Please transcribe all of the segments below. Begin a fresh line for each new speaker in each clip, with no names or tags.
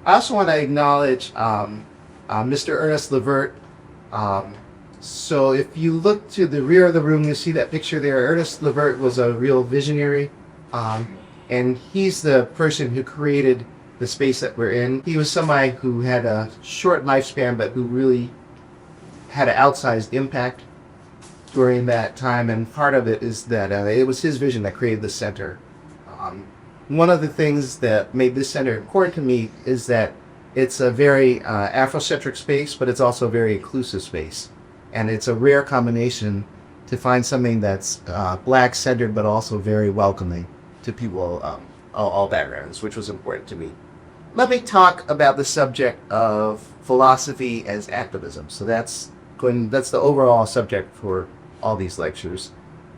I also want to acknowledge Mr. Ernest Levert. Um, so if you look to the rear of the room, you see that picture there. Ernest Levert was a real visionary, and he's the person who created the space that we're in. He was somebody who had a short lifespan, but who really had an outsized impact during that time. And part of it is that it was his vision that created the center. Um, One of the things that made this center important to me is that it's a very Afrocentric space, but it's also a very inclusive space. And it's a rare combination to find something that's black centered, but also very welcoming to people, all backgrounds, which was important to me. Let me talk about the subject of philosophy as activism. So that's the overall subject for all these lectures.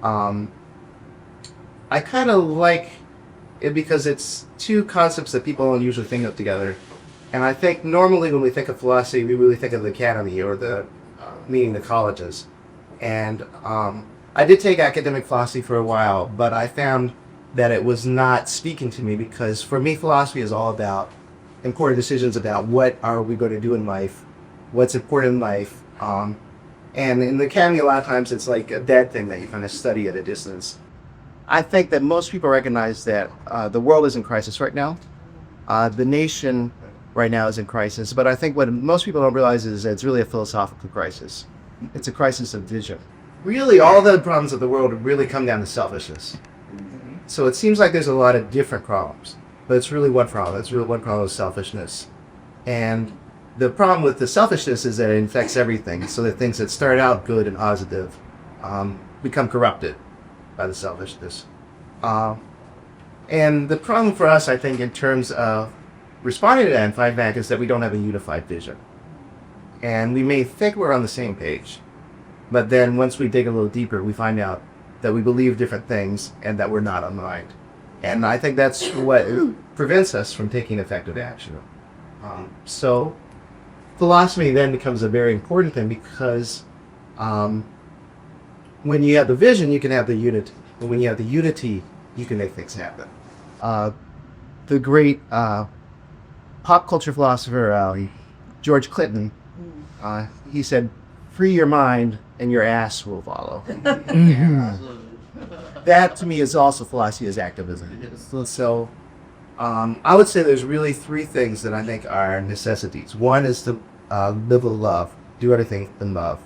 Um, I kind of like it because it's two concepts that people don't usually think of together. And I think normally when we think of philosophy, we really think of the academy or meaning the colleges. And I did take academic philosophy for a while, but I found that it was not speaking to me because for me, philosophy is all about important decisions about what are we going to do in life, what's important in life. And in the academy, a lot of times it's like a dead thing that you kind of study at a distance. I think that most people recognize that the world is in crisis right now. The nation right now is in crisis, but I think what most people don't realize is that it's really a philosophical crisis. It's a crisis of vision. Really, all the problems of the world really come down to selfishness. So it seems like there's a lot of different problems, but it's really one problem. It's really one problem of selfishness. And the problem with the selfishness is that it infects everything. So that things that start out good and positive become corrupted by the selfishness. Uh, and the problem for us, I think, in terms of responding to that and fighting back is that we don't have a unified vision. And we may think we're on the same page, but then once we dig a little deeper, we find out that we believe different things and that we're not aligned. And I think that's what prevents us from taking effective action. So philosophy then becomes a very important thing because when you have the vision, you can have the unity. But when you have the unity, you can make things happen. Uh, the great pop culture philosopher George Clinton, he said, "Free your mind, and your ass will follow." That to me is also philosophy as activism. So I would say there's really three things that I think are necessities. One is to live with love, do everything in love.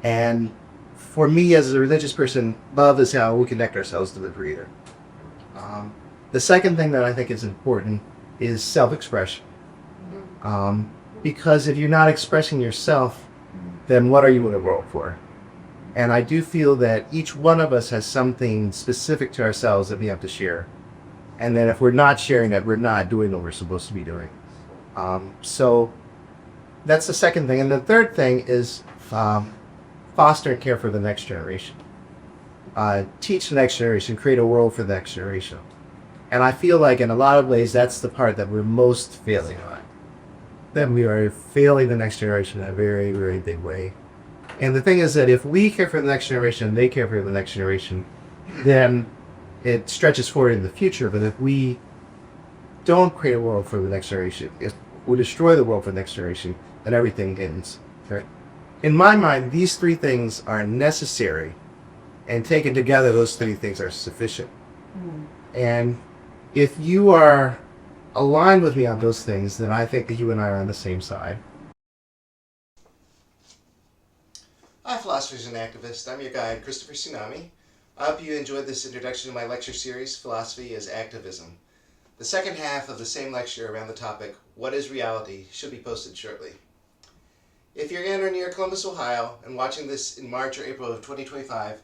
And for me as a religious person, love is how we connect ourselves to the Creator. The second thing that I think is important is self-expression. Because if you're not expressing yourself, then what are you in the world for? And I do feel that each one of us has something specific to ourselves that we have to share. And then if we're not sharing it, we're not doing what we're supposed to be doing. So that's the second thing. And the third thing is foster and care for the next generation. Teach the next generation, create a world for the next generation. And I feel like in a lot of ways, that's the part that we're most failing on. That we are failing the next generation in a very, very big way. And the thing is that if we care for the next generation and they care for the next generation, then it stretches forward in the future. But if we don't create a world for the next generation, if we destroy the world for the next generation, then everything ends. Right? In my mind, these three things are necessary, and taken together, those three things are sufficient. And if you are aligned with me on those things, then I think that you and I are on the same side. Hi, philosophers and activists. I'm your guide, Christopher Tsunami. I hope you enjoyed this introduction to my lecture series, Philosophy as Activism. The second half of the same lecture around the topic, What is Reality, should be posted shortly. If you're in or near Columbus, Ohio, and watching this in March or April of 2025,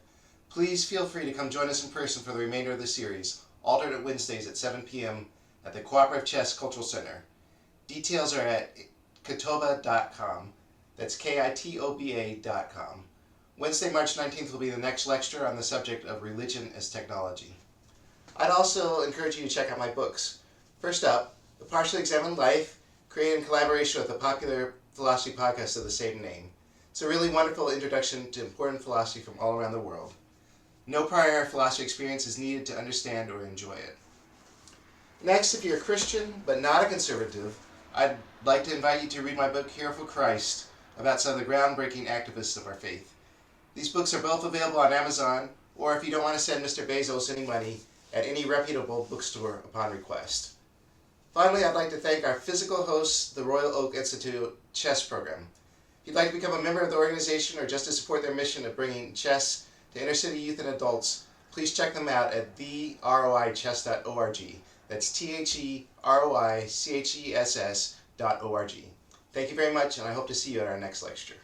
please feel free to come join us in person for the remainder of the series, alternate Wednesdays at 7 p.m. at the Cooperative Chess Cultural Center. Details are at kitoba.com. That's KITOBA.com. Wednesday, March 19th will be the next lecture on the subject of religion as technology. I'd also encourage you to check out my books. First up, The Partially Examined Life, created in collaboration with the popular philosophy podcast of the same name. It's a really wonderful introduction to important philosophy from all around the world. No prior philosophy experience is needed to understand or enjoy it. Next, if you're a Christian but not a conservative, I'd like to invite you to read my book, Hero for Christ, about some of the groundbreaking activists of our faith. These books are both available on Amazon, or if you don't want to send Mr. Bezos any money, at any reputable bookstore upon request. Finally, I'd like to thank our physical hosts, the Royal Oak Institute Chess Program. If you'd like to become a member of the organization or just to support their mission of bringing chess to inner city youth and adults, please check them out at theroichess.org. That's theroichess.org. Thank you very much, and I hope to see you at our next lecture.